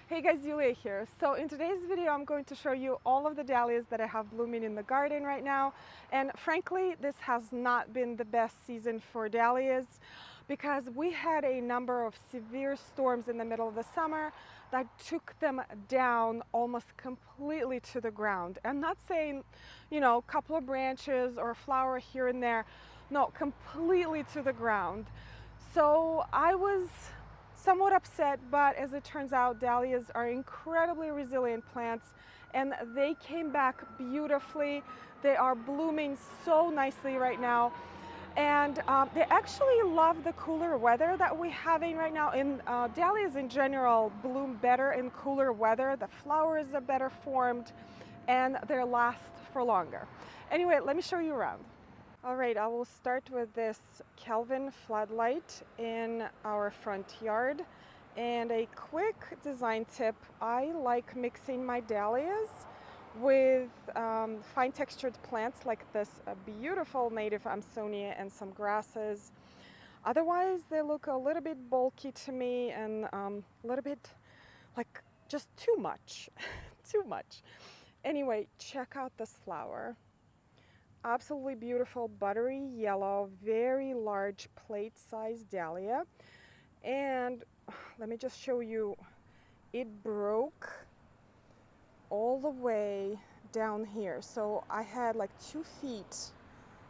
Hey guys, Yuliya here. So in today's video, I'm going to show you all of the dahlias that I have blooming in the garden right now. And frankly, this has not been the best season for dahlias because we had a number of severe storms in the middle of the summer that took them down almost completely to the ground. I'm not saying, a couple of branches or a flower here and there. No, completely to the ground. So I was somewhat upset, but as it turns out, dahlias are incredibly resilient plants and they came back beautifully. They are blooming so nicely right now. And they actually love the cooler weather that we're having right now. And dahlias in general bloom better in cooler weather. The flowers are better formed and they last for longer. Anyway, let me show you around. All right, I will start with this Kelvin Floodlight in our front yard. And a quick design tip, I like mixing my dahlias with fine textured plants like this beautiful native Amsonia and some grasses. Otherwise, they look a little bit bulky to me and a little bit like just too much, too much. Anyway, check out this flower. Absolutely beautiful, buttery yellow, very large plate-sized dahlia. And let me just show you, it broke all the way down here. So I had like 2 feet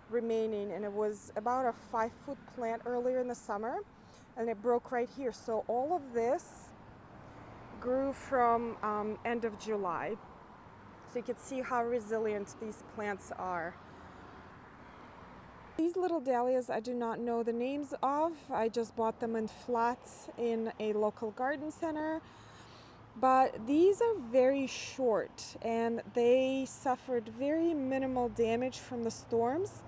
remaining and it was about a 5-foot plant earlier in the summer and it broke right here. So all of this grew from end of July. So you can see how resilient these plants are. These little dahlias I do not know the names of. I just bought them in flats in a local garden center. But these are very short and they suffered very minimal damage from the storms.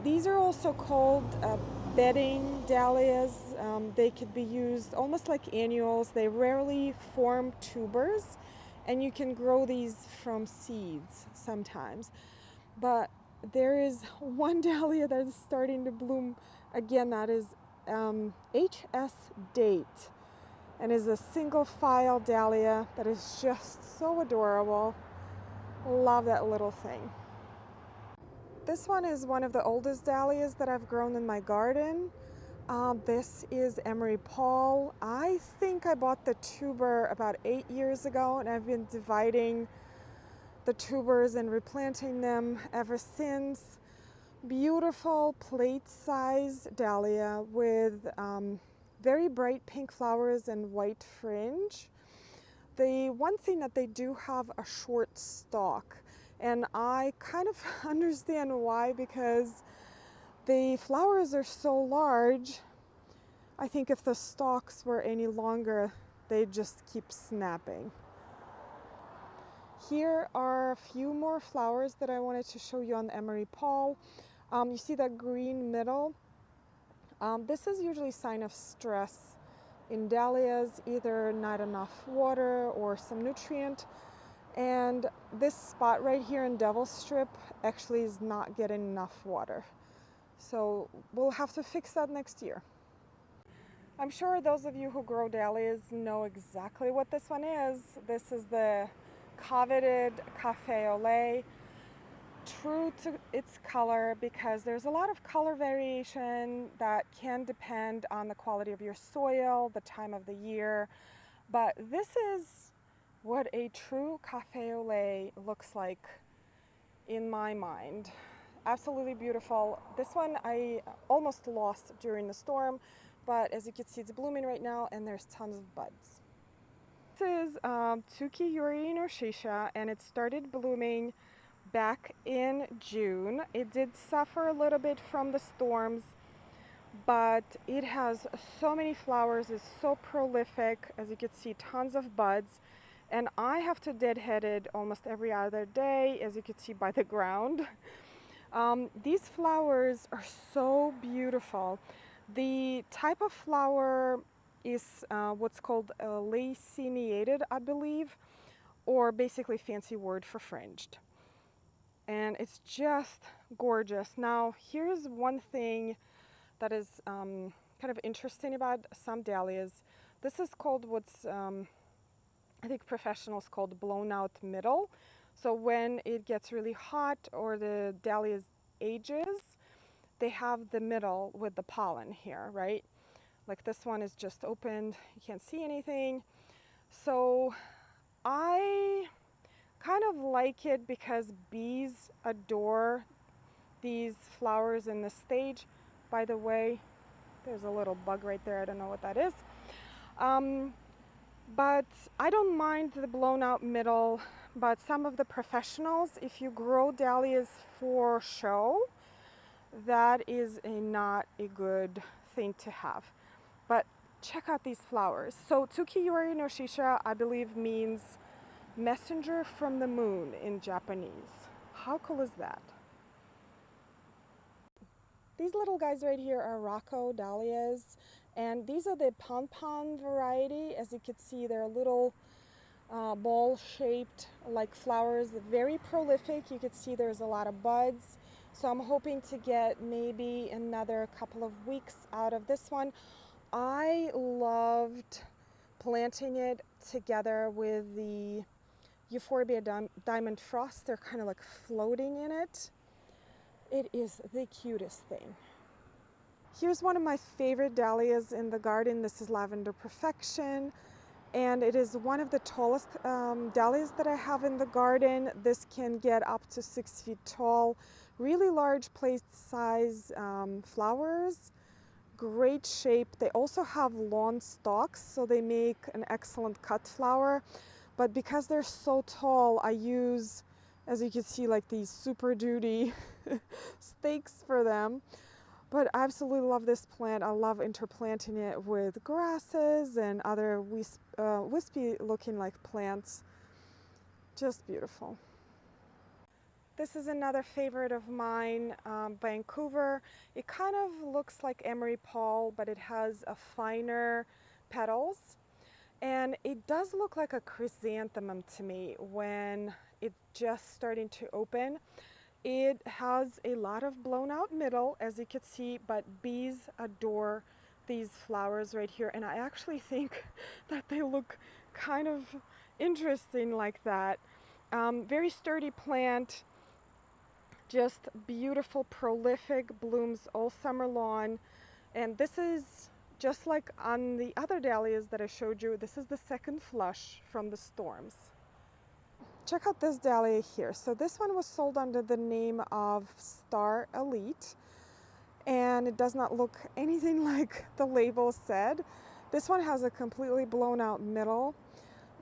These are also called bedding dahlias. They could be used almost like annuals. They rarely form tubers and you can grow these from seeds sometimes. But there is one dahlia that is starting to bloom again, that is HS Date, and is a single file dahlia that is just so adorable. Love that little thing. This one is one of the oldest dahlias that I've grown in my garden. This is Emory Paul. I think I bought the tuber about 8 years ago and I've been dividing the tubers and replanting them ever since. Beautiful plate-sized dahlia with very bright pink flowers and white fringe. The one thing that they do have a short stalk, and I kind of understand why, because the flowers are so large. I think if the stalks were any longer, they'd just keep snapping. Here are a few more flowers that I wanted to show you on Emory Paul. You see that green middle? This is usually a sign of stress in dahlias, either not enough water or some nutrient. And this spot right here in Devil's Strip actually is not getting enough water. So we'll have to fix that next year. I'm sure those of you who grow dahlias know exactly what this one is. This is the coveted Café. True to its color, because there's a lot of color variation that can depend on the quality of your soil, the time of the year, but this is what a true Café au lait looks like in my mind. Absolutely beautiful. This one I almost lost during the storm, but as you can see, it's blooming right now and there's tons of buds. This is Tsuki, Yori, or Shisha, and it started blooming back in June. It did suffer a little bit from the storms, but it has so many flowers, it's so prolific. As you can see, tons of buds, and I have to deadhead it almost every other day, as you can see by the ground. These flowers are so beautiful. The type of flower is what's called laciniated, I believe, or basically fancy word for fringed. And it's just gorgeous. Now, here's one thing that is kind of interesting about some dahlias. This is called what's I think professionals call it blown out middle. So when it gets really hot or the dahlias ages, they have the middle with the pollen here, right? Like this one is just opened, you can't see anything. So I kind of like it because bees adore these flowers in this stage. By the way, there's a little bug right there, I don't know what that is. But I don't mind the blown out middle, but some of the professionals, if you grow dahlias for show, that is not a good thing to have. But check out these flowers. So Tsuki, Yori no Shisha, I believe means messenger from the moon in Japanese. How cool is that? These little guys right here are Rocco dahlias, and these are the pon-pon variety. As you can see, they're little ball-shaped like flowers, very prolific. You can see there's a lot of buds. So I'm hoping to get maybe another couple of weeks out of this one. I loved planting it together with the Euphorbia Diamond Frost. They're kind of like floating in it. It is the cutest thing. Here's one of my favorite dahlias in the garden. This is Lavender Perfection, and it is one of the tallest dahlias that I have in the garden. This can get up to 6 feet tall. Really large plate size flowers, great shape. They also have long stalks, so they make an excellent cut flower. But because they're so tall, I use, as you can see, like these Super Duty stakes for them. But I absolutely love this plant. I love interplanting it with grasses and other wispy looking like plants. Just beautiful. This is another favorite of mine, Vancouver. It kind of looks like Emory Paul, but it has a finer petals. And it does look like a chrysanthemum to me when it's just starting to open. It has a lot of blown out middle, as you can see, but bees adore these flowers right here. And I actually think that they look kind of interesting like that. Very sturdy plant, just beautiful, prolific, blooms all summer long. And this is just like on the other dahlias that I showed you. This is the second flush from the storms. Check out this dahlia here. So this one was sold under the name of Star Elite, and it does not look anything like the label said. This one has a completely blown out middle,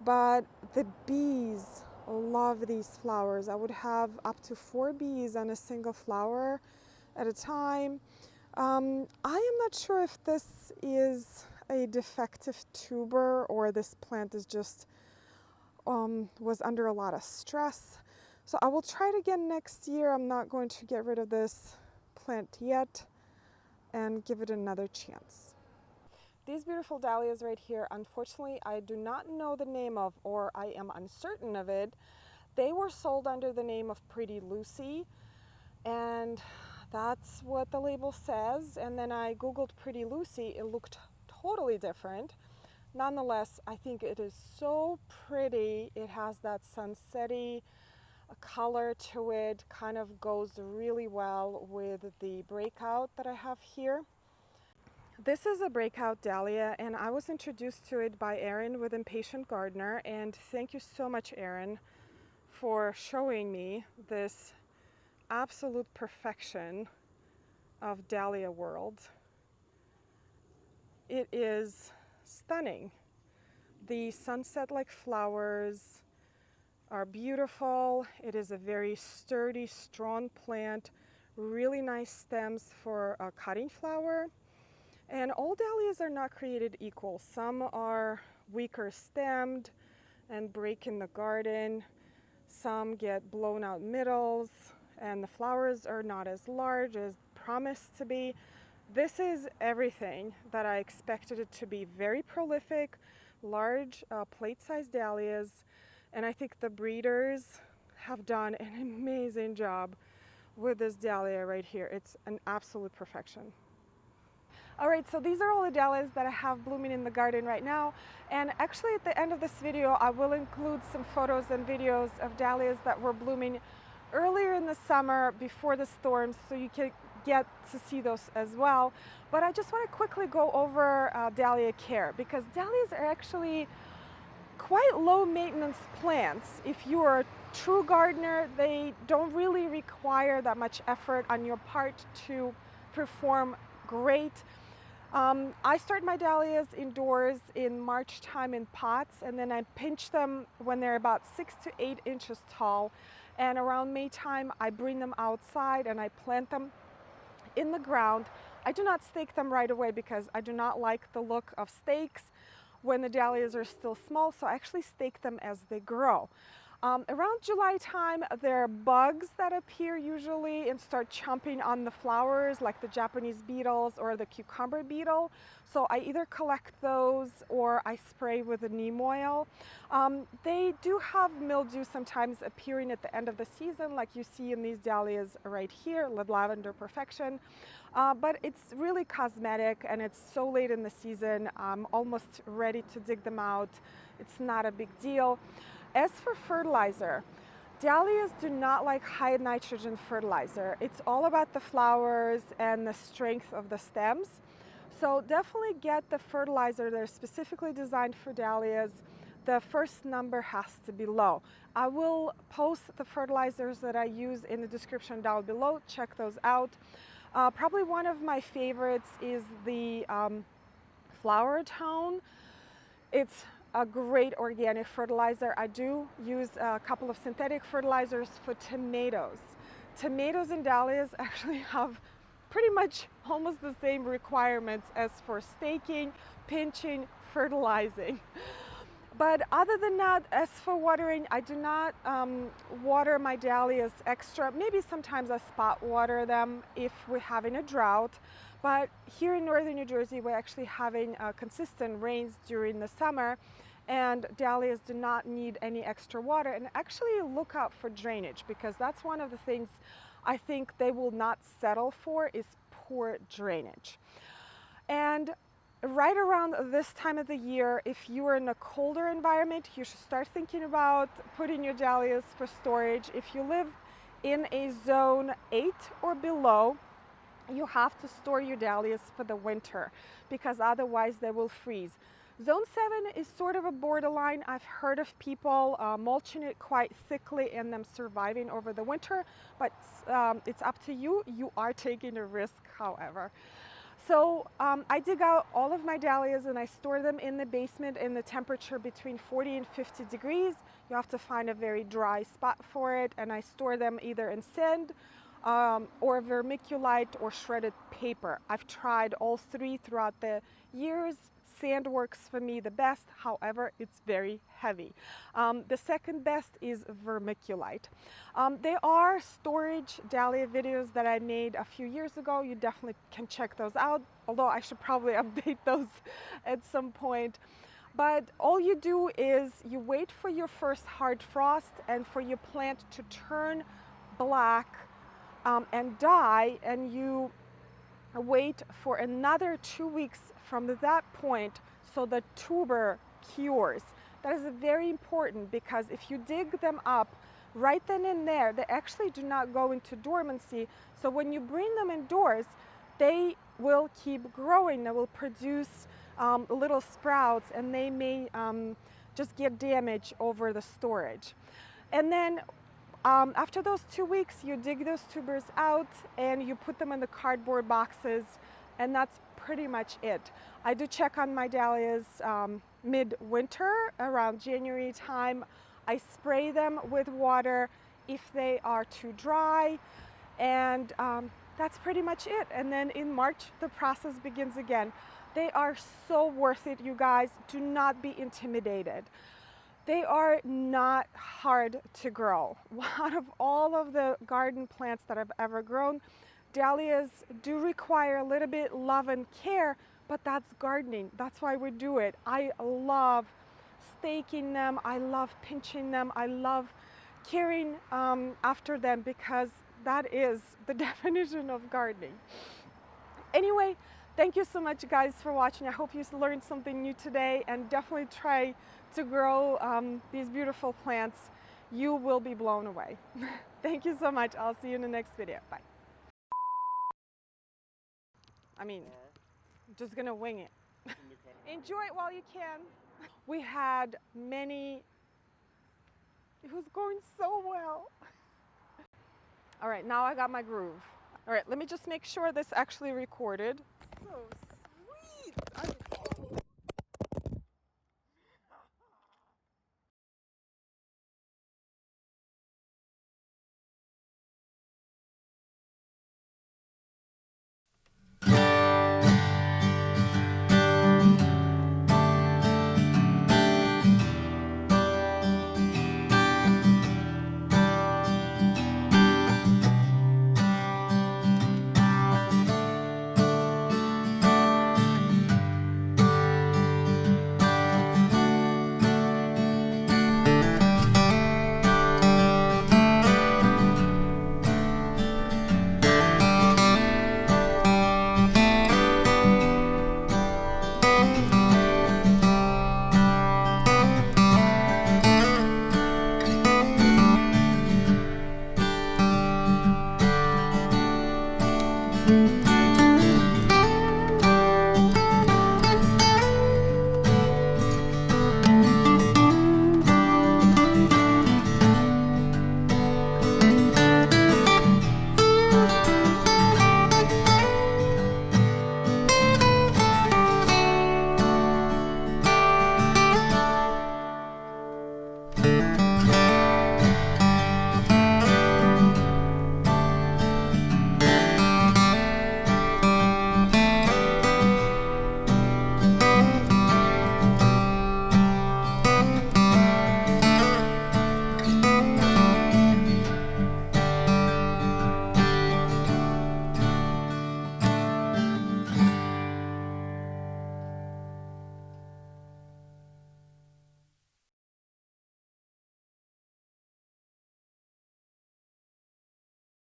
but the bees love these flowers. I would have up to 4 bees on a single flower at a time. I am not sure if this is a defective tuber or this plant is just was under a lot of stress. So I will try it again next year. I'm not going to get rid of this plant yet and give it another chance. These beautiful dahlias right here, unfortunately, I do not know the name of, or I am uncertain of it. They were sold under the name of Pretty Lucie, and that's what the label says. And then I googled Pretty Lucie. It looked totally different. Nonetheless, I think it is so pretty. It has that sunsetty color to it, kind of goes really well with the Breakout that I have here. This is a Breakout dahlia, and I was introduced to it by Erin with Impatient Gardener, and thank you so much, Erin, for showing me this absolute perfection of dahlia world. It is stunning. The sunset-like flowers are beautiful. It is a very sturdy, strong plant, really nice stems for a cutting flower. And all dahlias are not created equal. Some are weaker stemmed and break in the garden. Some get blown out middles, and the flowers are not as large as promised to be. This is everything that I expected it to be. Very prolific, large plate-sized dahlias, and I think the breeders have done an amazing job with this dahlia right here. It's an absolute perfection. All right, so these are all the dahlias that I have blooming in the garden right now. And actually at the end of this video, I will include some photos and videos of dahlias that were blooming earlier in the summer before the storms, so you can get to see those as well. But I just want to quickly go over Dahlia Care, because dahlias are actually quite low maintenance plants. If you are a true gardener, they don't really require that much effort on your part to perform great. I start my dahlias indoors in March time in pots, and then I pinch them when they're about 6 to 8 inches tall. And around May time, I bring them outside and I plant them in the ground. I do not stake them right away because I do not like the look of stakes when the dahlias are still small, so I actually stake them as they grow. Around July time, there are bugs that appear usually and start chomping on the flowers, like the Japanese beetles or the cucumber beetle. So I either collect those or I spray with a neem oil. They do have mildew sometimes appearing at the end of the season, like you see in these dahlias right here, Lavender Perfection. But it's really cosmetic, and it's so late in the season. I'm almost ready to dig them out. It's not a big deal. As for fertilizer, dahlias do not like high nitrogen fertilizer. It's all about the flowers and the strength of the stems. So definitely get the fertilizer that are specifically designed for dahlias. The first number has to be low. I will post the fertilizers that I use in the description down below. Check those out. Probably one of my favorites is the Flower Tone. It's a great organic fertilizer. I do use a couple of synthetic fertilizers for tomatoes. Tomatoes and dahlias actually have pretty much almost the same requirements as for staking, pinching, fertilizing. But other than that, as for watering, I do not water my dahlias extra. Maybe sometimes I spot water them if we're having a drought. But here in northern New Jersey, we're actually having consistent rains during the summer, and dahlias do not need any extra water. And actually look out for drainage, because that's one of the things I think they will not settle for, is poor drainage. And right around this time of the year, if you are in a colder environment, you should start thinking about putting your dahlias for storage. If you live in a zone 8 or below, you have to store your dahlias for the winter, because otherwise they will freeze. Zone 7 is sort of a borderline. I've heard of people mulching it quite thickly and them surviving over the winter, but it's up to you. You are taking a risk, however. So I dig out all of my dahlias and I store them in the basement in the temperature between 40 and 50 degrees. You have to find a very dry spot for it, and I store them either in sand or vermiculite or shredded paper. I've tried all three throughout the years. Sand works for me the best, however, it's very heavy. The second best is vermiculite. There are storage dahlia videos that I made a few years ago. You definitely can check those out, although I should probably update those at some point. But all you do is you wait for your first hard frost and for your plant to turn black and die, and you wait for another 2 weeks from that point so the tuber cures. That is very important, because if you dig them up right then and there, they actually do not go into dormancy. So when you bring them indoors, they will keep growing. They will produce little sprouts, and they may just get damaged over the storage. And then after those 2 weeks, you dig those tubers out and you put them in the cardboard boxes, and that's pretty much it. I do check on my dahlias mid-winter, around January time. I spray them with water if they are too dry, and that's pretty much it. And then in March, the process begins again. They are so worth it, you guys. Do not be intimidated. They are not hard to grow. Out of all of the garden plants that I've ever grown, dahlias do require a little bit love and care, but that's gardening. That's why we do it. I love staking them. I love pinching them. I love caring after them, because that is the definition of gardening. Anyway, Thank you so much, guys, for watching. I hope you learned something new today, and definitely try to grow these beautiful plants. You will be blown away. Thank you so much. I'll see you in the next video. Bye. I'm just gonna wing it. Enjoy it while you can. We had many. It was going so well. All right, now I got my groove. All right, let me just make sure this actually recorded. So sweet.